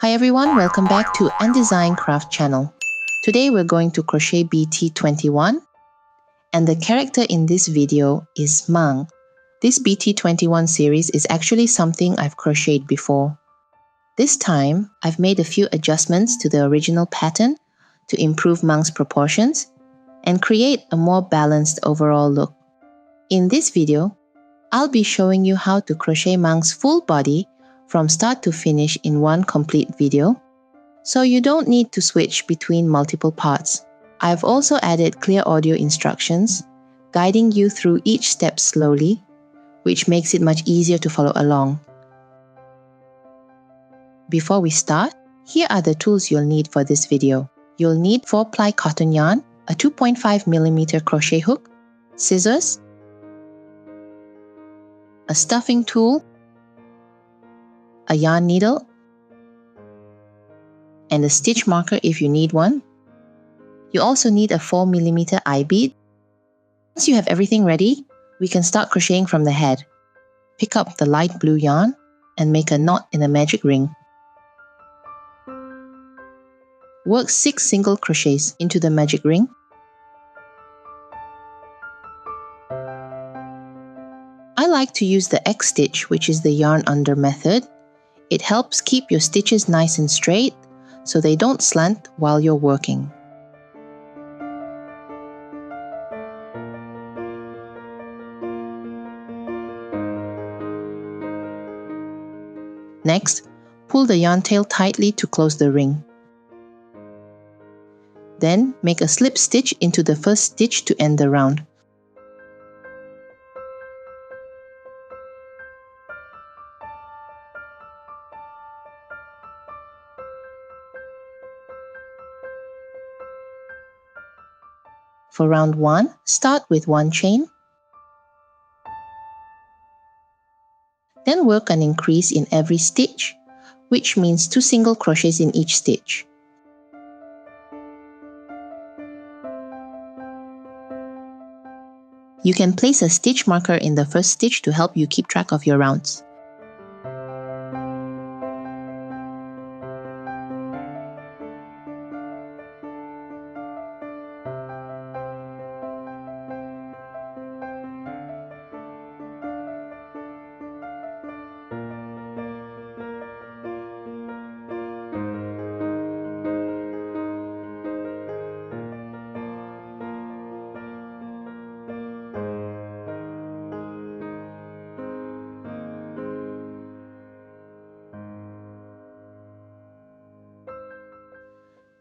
Hi everyone, welcome back to Design Craft channel. Today we're going to crochet BT21 and the character in this video is Mang. This BT21 series is actually something I've crocheted before. This time, I've made a few adjustments to the original pattern to improve Mang's proportions and create a more balanced overall look. In this video, I'll be showing you how to crochet Mang's full body from start to finish in one complete video, so you don't need to switch between multiple parts. I've also added clear audio instructions, guiding you through each step slowly, which makes it much easier to follow along. Before we start, here are the tools you'll need for this video. You'll need 4-ply cotton yarn, a 2.5mm crochet hook, scissors, a stuffing tool, a yarn needle, and a stitch marker if you need one. You also need a 4mm eye bead. Once you have everything ready, we can start crocheting from the head. Pick up the light blue yarn and make a knot in a magic ring. Work 6 single crochets into the magic ring. I like to use the X stitch, which is the yarn under method. It helps keep your stitches nice and straight so they don't slant while you're working. Next, pull the yarn tail tightly to close the ring. Then, make a slip stitch into the first stitch to end the round. For round 1, start with 1 chain. Then work an increase in every stitch, which means 2 single crochets in each stitch. You can place a stitch marker in the first stitch to help you keep track of your rounds.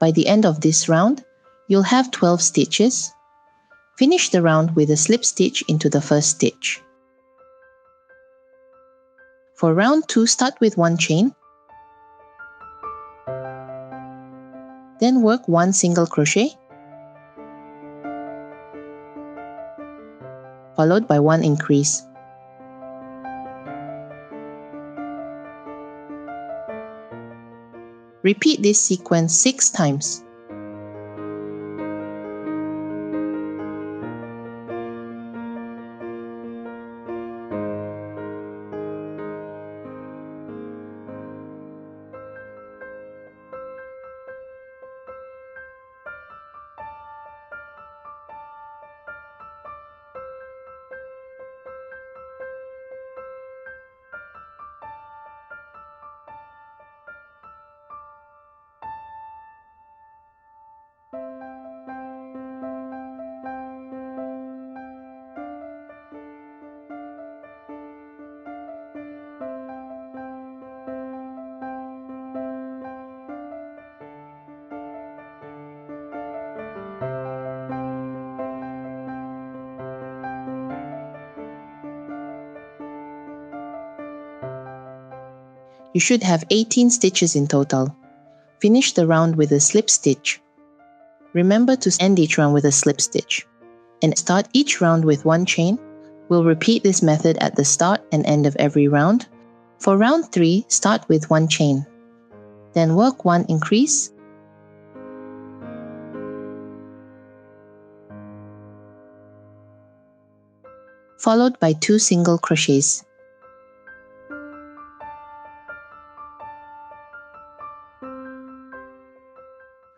By the end of this round, you'll have 12 stitches. Finish the round with a slip stitch into the first stitch. For round 2, start with 1 chain. Then work 1 single crochet, followed by 1 increase. Repeat this sequence 6 times. You should have 18 stitches in total. Finish the round with a slip stitch. Remember to end each round with a slip stitch. And start each round with 1 chain. We'll repeat this method at the start and end of every round. For round 3, start with 1 chain. Then work 1 increase. Followed by 2 single crochets.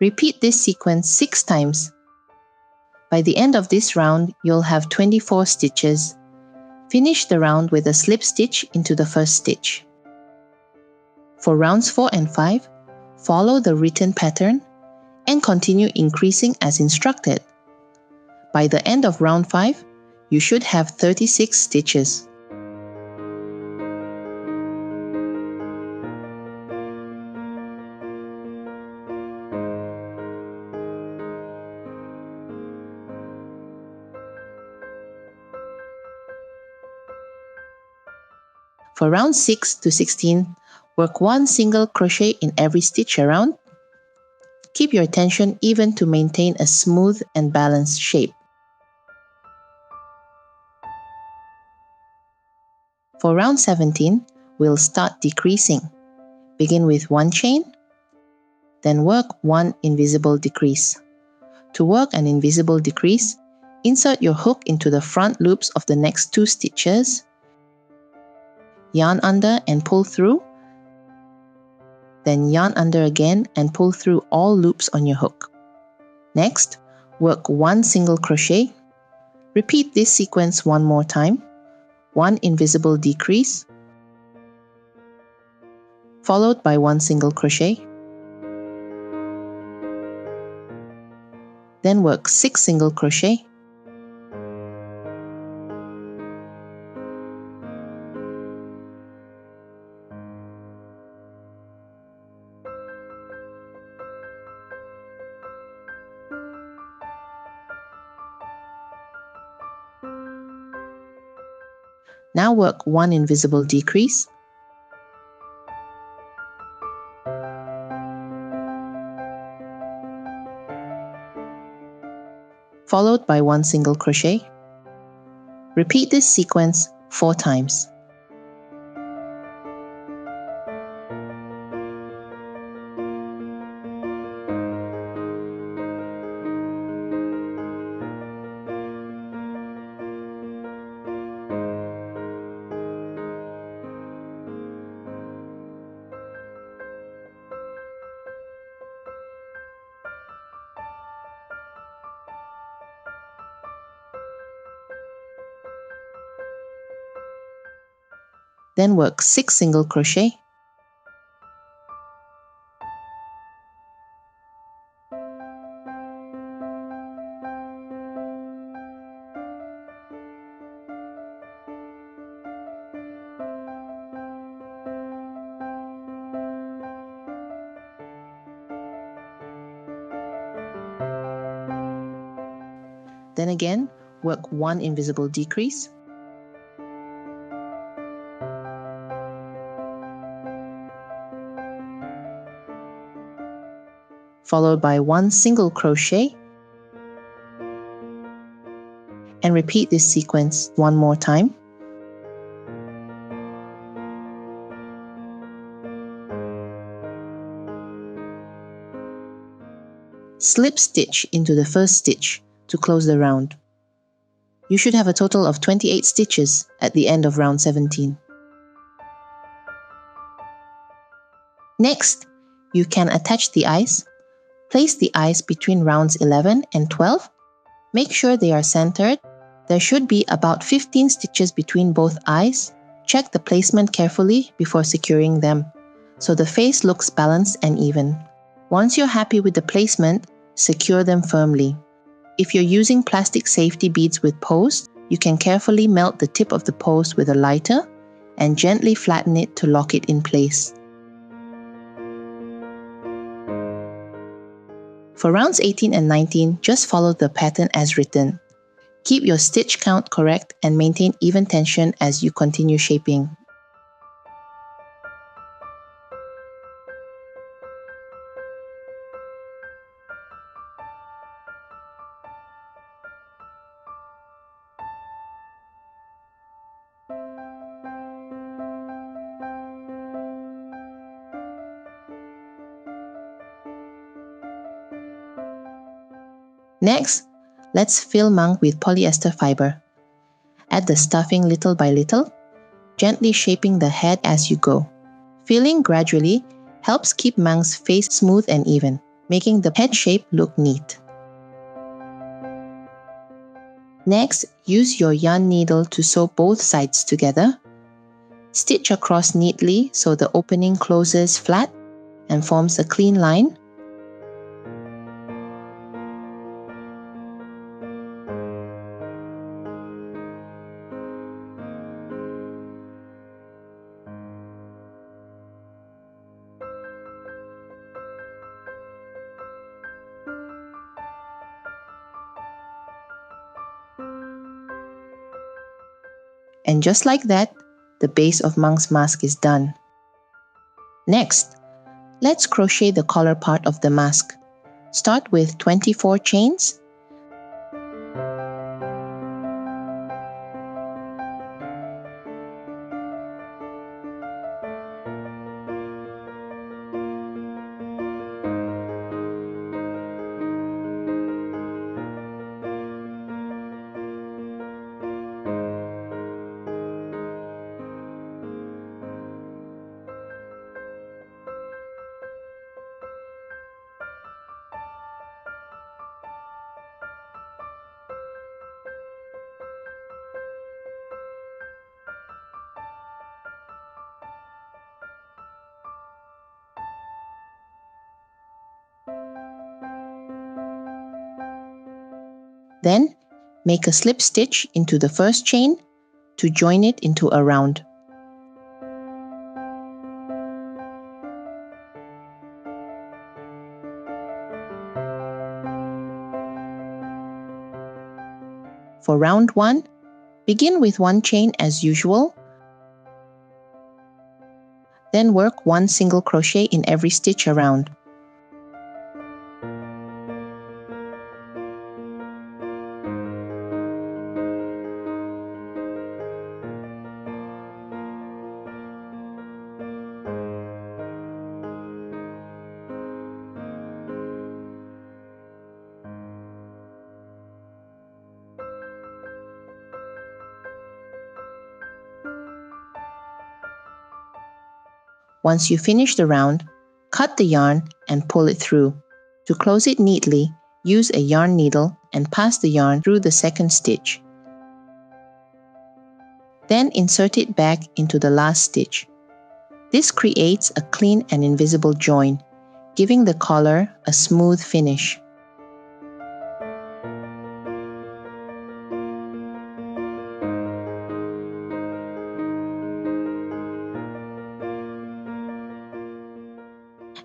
Repeat this sequence 6 times. By the end of this round, you'll have 24 stitches. Finish the round with a slip stitch into the first stitch. For rounds 4 and 5, follow the written pattern and continue increasing as instructed. By the end of round 5, you should have 36 stitches. For rounds 6 to 16, work 1 single crochet in every stitch around. Keep your tension even to maintain a smooth and balanced shape. For round 17, we'll start decreasing. Begin with 1 chain, then work 1 invisible decrease. To work an invisible decrease, insert your hook into the front loops of the next 2 stitches, yarn under and pull through, then yarn under again and pull through all loops on your hook. Next, work 1 single crochet. Repeat this sequence 1 more time. 1 invisible decrease, followed by 1 single crochet. Then work 6 single crochet. Now work 1 invisible decrease, followed by 1 single crochet. Repeat this sequence 4 times. Then work 6 single crochet, then again work 1 invisible decrease, followed by 1 single crochet, and repeat this sequence 1 more time. Slip stitch into the first stitch to close the round. You should have a total of 28 stitches at the end of round 17. Next, you can attach the eyes. Place the eyes between rounds 11 and 12. Make sure they are centered. There should be about 15 stitches between both eyes. Check the placement carefully before securing them, so the face looks balanced and even. Once you're happy with the placement, secure them firmly. If you're using plastic safety beads with post, you can carefully melt the tip of the post with a lighter and gently flatten it to lock it in place. For rounds 18 and 19, just follow the pattern as written. Keep your stitch count correct and maintain even tension as you continue shaping. Next, let's fill Mang with polyester fiber. Add the stuffing little by little, gently shaping the head as you go. Filling gradually helps keep Mang's face smooth and even. making the head shape look neat. Next, use your yarn needle to sew both sides together. Stitch across neatly so the opening closes flat and forms a clean line. And just like that, the base of Mang's mask is done. Next, let's crochet the collar part of the mask. Start with 24 chains. Then, make a slip stitch into the first chain to join it into a round. For round 1, begin with 1 chain as usual. Then work 1 single crochet in every stitch around. Once you finish the round, cut the yarn and pull it through. To close it neatly, use a yarn needle and pass the yarn through the second stitch. Then insert it back into the last stitch. This creates a clean and invisible join, giving the collar a smooth finish.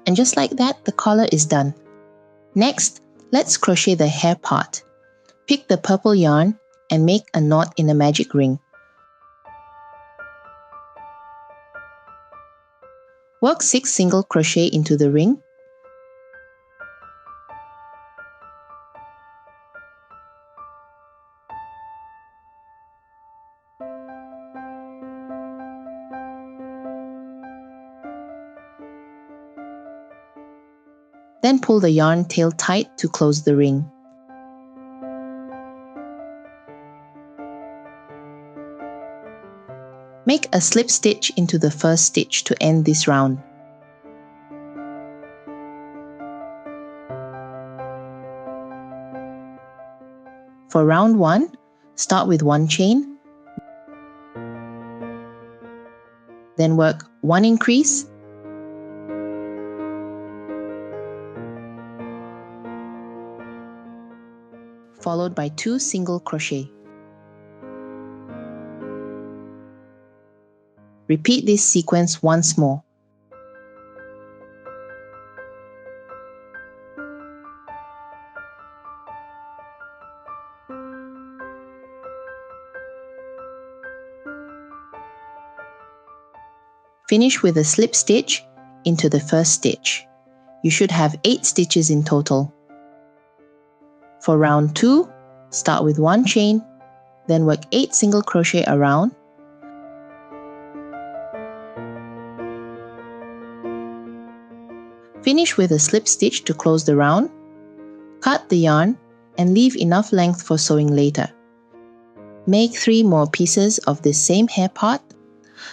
And just like that, the collar is done. Next, let's crochet the hair part. Pick the purple yarn and make a knot in a magic ring. Work 6 single crochet into the ring. Then pull the yarn tail tight to close the ring. Make a slip stitch into the first stitch to end this round. For round 1, start with 1 chain, then work 1 increase, followed by 2 single crochet. Repeat this sequence once more. Finish with a slip stitch into the first stitch. You should have 8 stitches in total. For round 2, start with 1 chain, then work 8 single crochet around. Finish with a slip stitch to close the round. Cut the yarn and leave enough length for sewing later. Make 3 more pieces of this same hair part,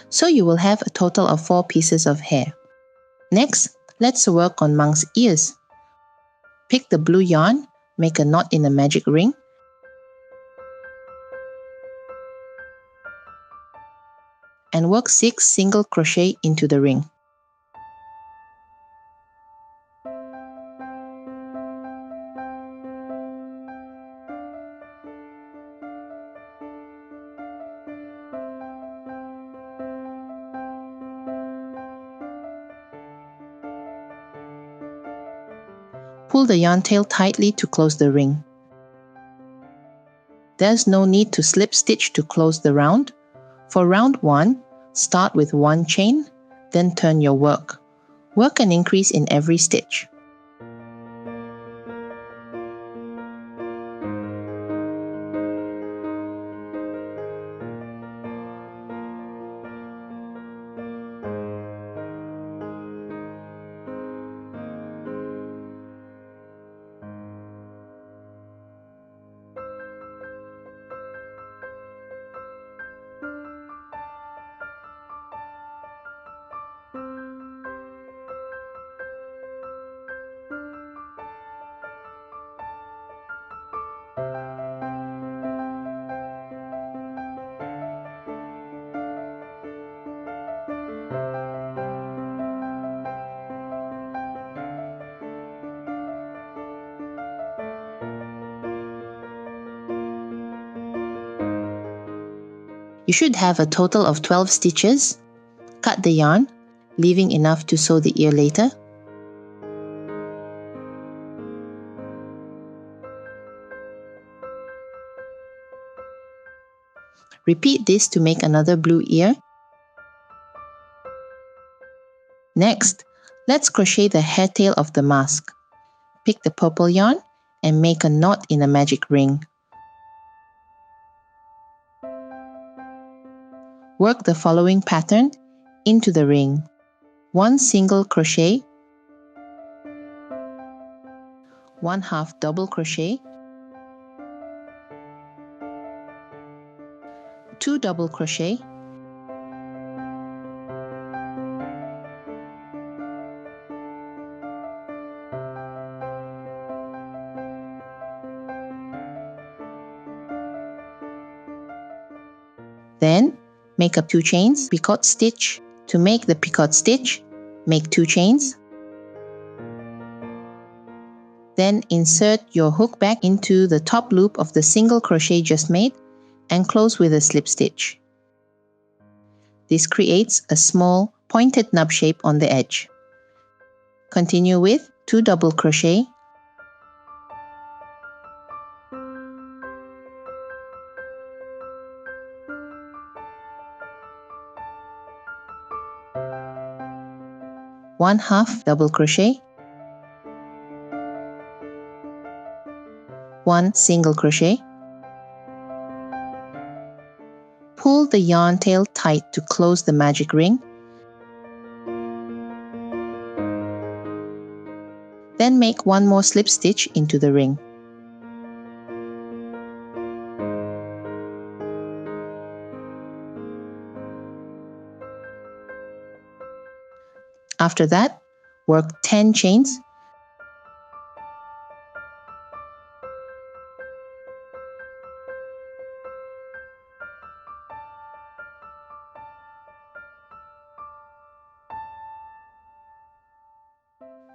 so you will have a total of 4 pieces of hair. Next, let's work on Mang's ears. Pick the blue yarn, make a knot in a magic ring, and work 6 single crochet into the ring. Pull the yarn tail tightly to close the ring. There's no need to slip stitch to close the round. For round 1, start with 1 chain, then turn your work. Work an increase in every stitch. You should have a total of 12 stitches. Cut the yarn, leaving enough to sew the ear later. Repeat this to make another blue ear. Next, let's crochet the hairtail of the mask. Pick the purple yarn and make a knot in a magic ring. Work the following pattern into the ring. 1 single crochet, 1/2 double crochet, 2 double crochet, then make up 2 chains, picot stitch. To make the picot stitch, make 2 chains. Then insert your hook back into the top loop of the single crochet just made and close with a slip stitch. This creates a small pointed nub shape on the edge. Continue with 2 double crochet, one-half double crochet, 1 single crochet. Pull the yarn tail tight to close the magic ring. Then make 1 more slip stitch into the ring. After that, work 10 chains.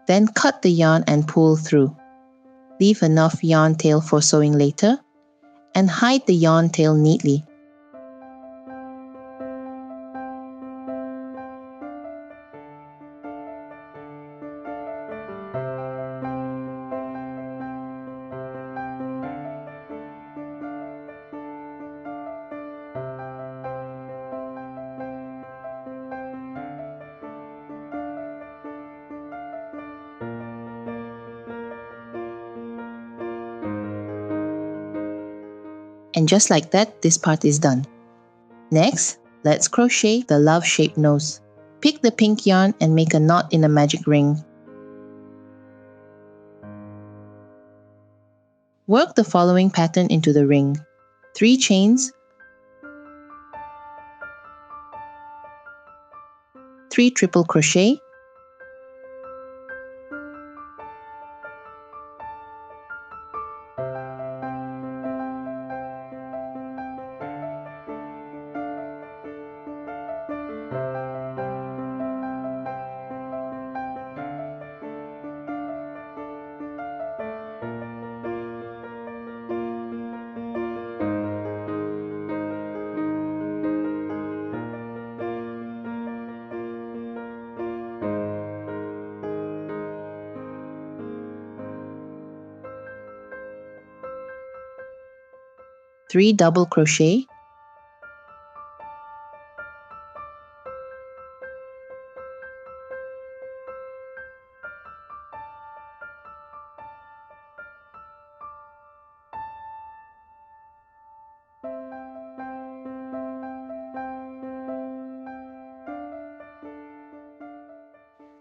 Then cut the yarn and pull through. Leave enough yarn tail for sewing later, and hide the yarn tail neatly. And just like that, this part is done. Next, let's crochet the love-shaped nose. Pick the pink yarn and make a knot in a magic ring. Work the following pattern into the ring. 3 chains, 3 triple crochet, 3 double crochet,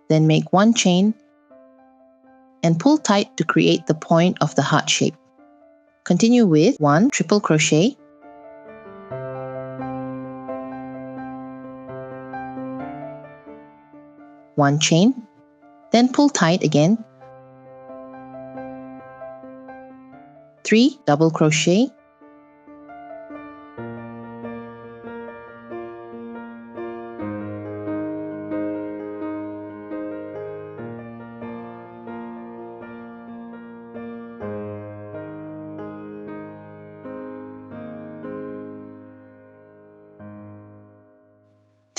then make 1 chain and pull tight to create the point of the heart shape. Continue with 1 triple crochet, one chain, then pull tight again, 3 double crochet,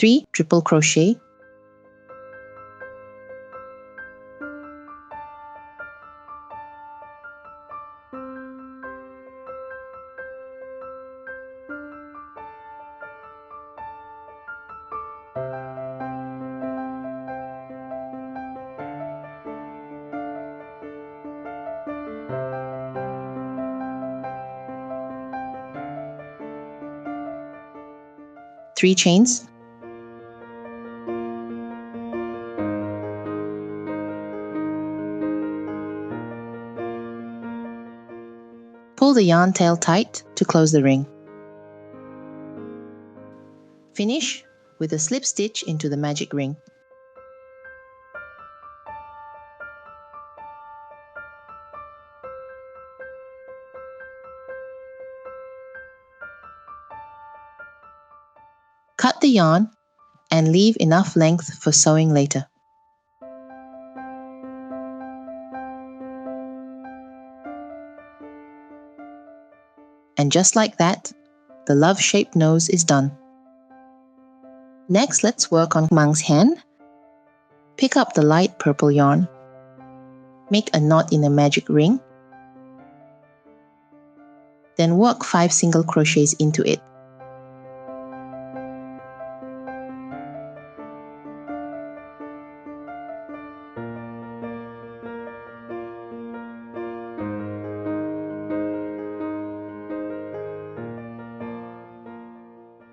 three triple crochet, three chains, pull the yarn tail tight to close the ring. Finish with a slip stitch into the magic ring. Cut the yarn and leave enough length for sewing later. And just like that, the love-shaped nose is done. Next, let's work on Mang's hand. Pick up the light purple yarn. Make a knot in a magic ring. Then work 5 single crochets into it.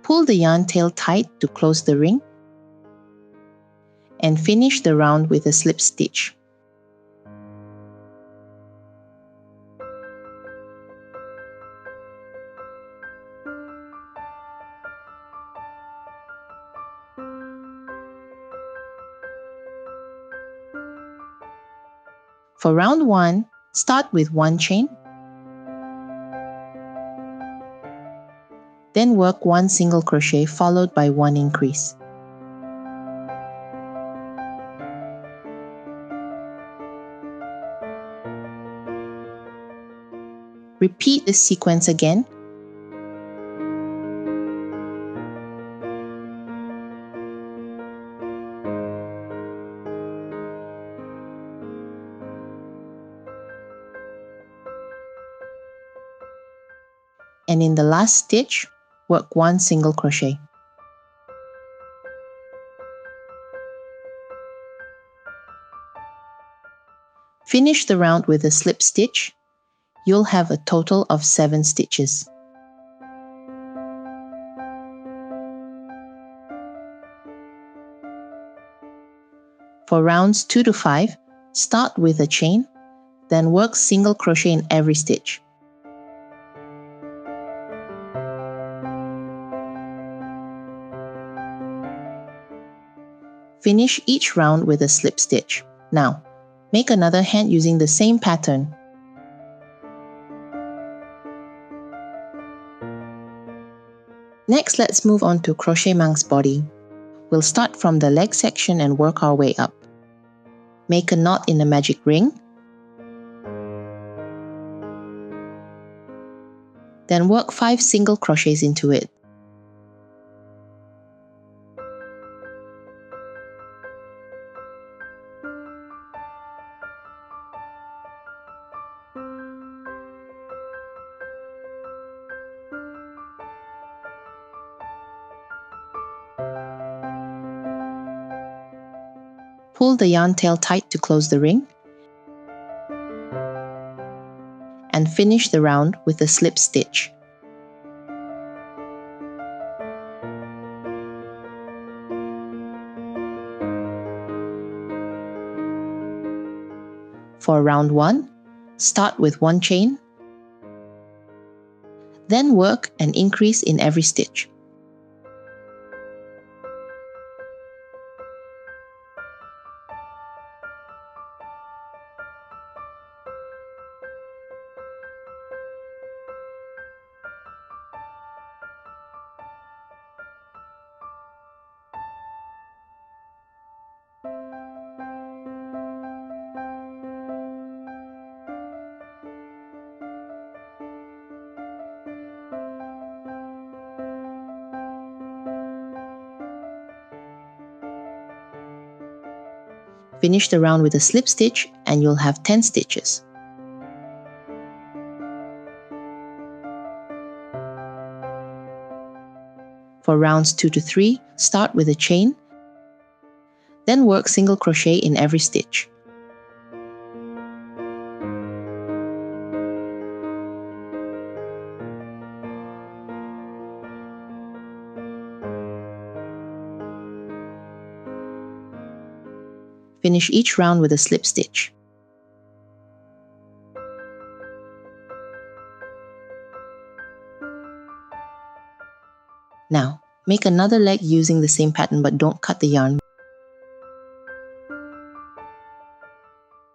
Pull the yarn tail tight to close the ring and finish the round with a slip stitch. For round 1, start with 1 chain, then work 1 single crochet followed by 1 increase. Repeat this sequence again. And in the last stitch, work 1 single crochet. Finish the round with a slip stitch. You'll have a total of 7 stitches. For rounds 2 to 5, start with a chain, then work single crochet in every stitch. Finish each round with a slip stitch. Now, make another hand using the same pattern. Next, let's move on to Crochet Mang's body. We'll start from the leg section and work our way up. Make a knot in the magic ring. Then work 5 single crochets into it. Pull the yarn tail tight to close the ring and finish the round with a slip stitch. For round 1, start with 1 chain, then work an increase in every stitch. Finish the round with a slip stitch and you'll have 10 stitches. For rounds 2 to 3, start with a chain, then work single crochet in every stitch. Finish each round with a slip stitch. Now, make another leg using the same pattern but don't cut the yarn.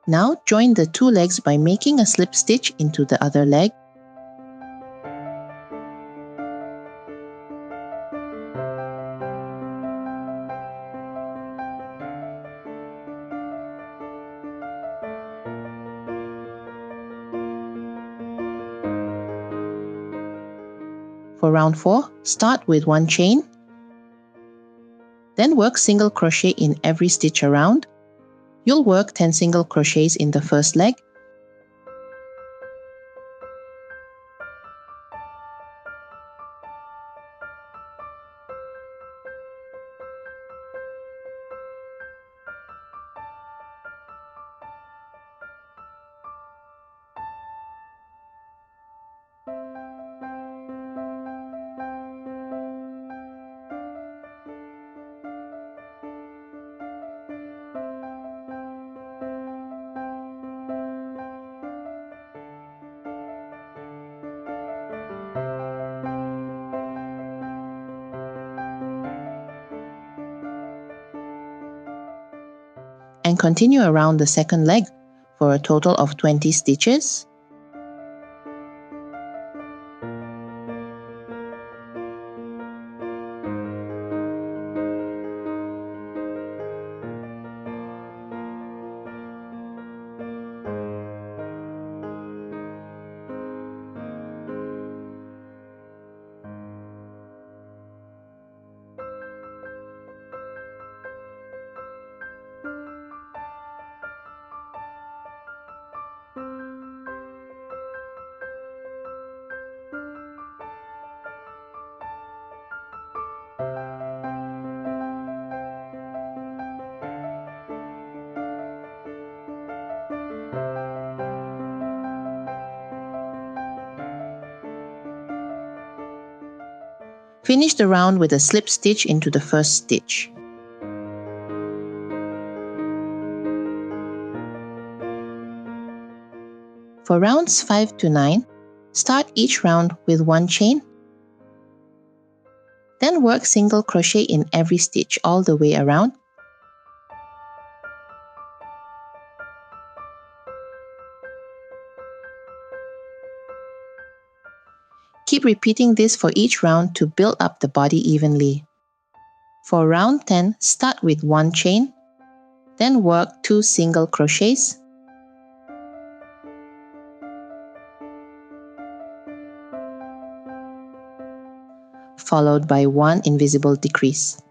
Now, join the 2 legs by making a slip stitch into the other leg. For round 4, start with 1 chain, then work single crochet in every stitch around. You'll work 10 single crochets in the first leg. And continue around the second leg for a total of 20 stitches. Finish the round with a slip stitch into the first stitch. For rounds 5 to 9, start each round with 1 chain, then work single crochet in every stitch all the way around. Keep repeating this for each round to build up the body evenly. For round 10, start with 1 chain, then work 2 single crochets, followed by 1 invisible decrease.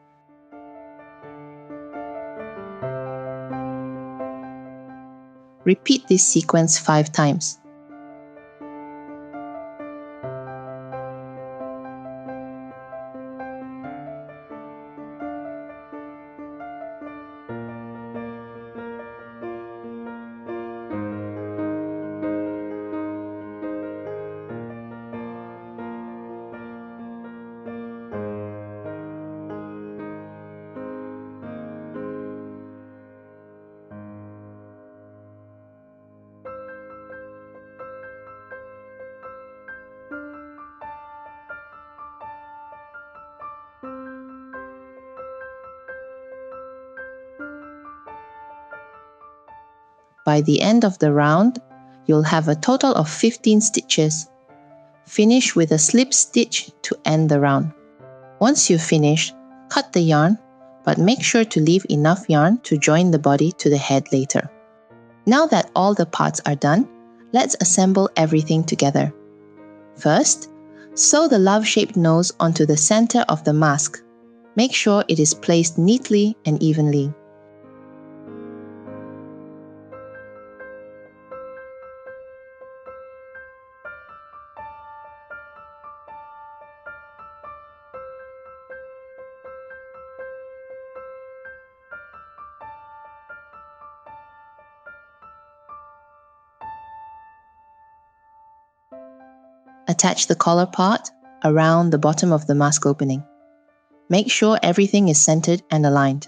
Repeat this sequence 5 times. By the end of the round, you'll have a total of 15 stitches. Finish with a slip stitch to end the round. Once you've finished, cut the yarn, but make sure to leave enough yarn to join the body to the head later. Now that all the parts are done, let's assemble everything together. First, sew the love-shaped nose onto the center of the mask. Make sure it is placed neatly and evenly. Attach the collar part around the bottom of the mask opening. Make sure everything is centered and aligned.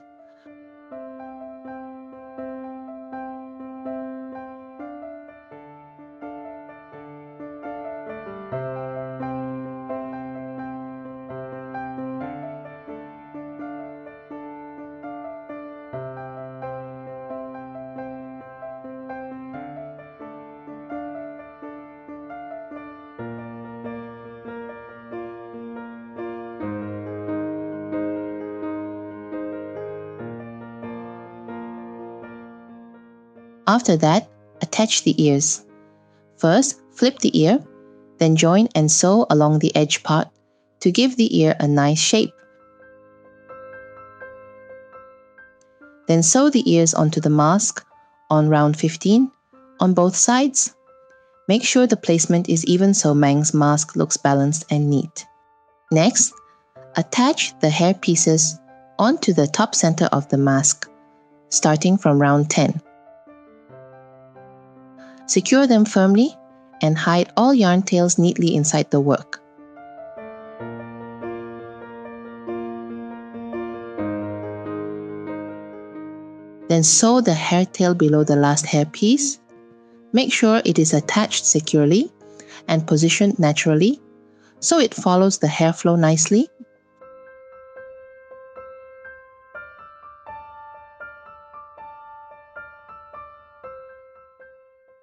After that, attach the ears. First, flip the ear, then join and sew along the edge part to give the ear a nice shape. Then sew the ears onto the mask on round 15 on both sides. Make sure the placement is even so Mang's mask looks balanced and neat. Next, attach the hair pieces onto the top center of the mask, starting from round 10. Secure them firmly and hide all yarn tails neatly inside the work. Then sew the hair tail below the last hair piece. Make sure it is attached securely and positioned naturally so it follows the hair flow nicely.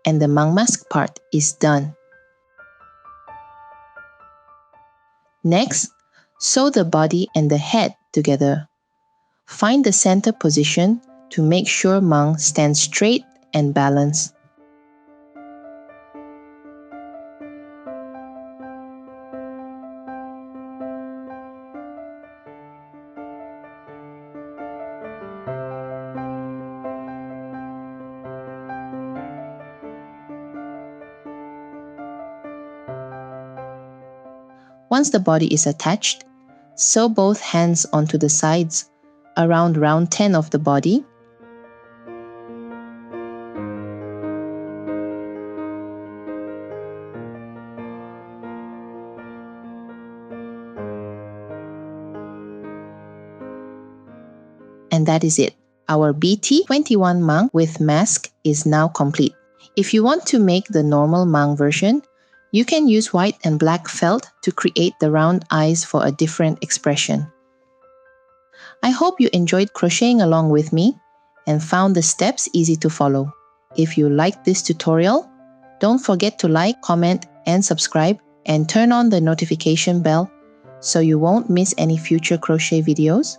And the Mang mask part is done. Next, sew the body and the head together. Find the center position to make sure Mang stands straight and balanced. Once the body is attached, sew both hands onto the sides around round 10 of the body. And that is it. Our BT21 Mang with mask is now complete. If you want to make the normal Mang version, you can use white and black felt to create the round eyes for a different expression. I hope you enjoyed crocheting along with me and found the steps easy to follow. If you liked this tutorial, don't forget to like, comment, and subscribe, and turn on the notification bell so you won't miss any future crochet videos.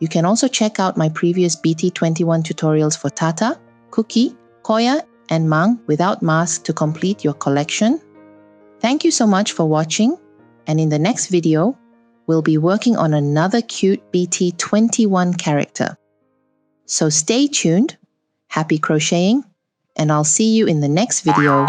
You can also check out my previous BT21 tutorials for Tata, Cookie, Koya, and Mang without mask to complete your collection. Thank you so much for watching, and in the next video, we'll be working on another cute BT21 character. So stay tuned, happy crocheting, and I'll see you in the next video.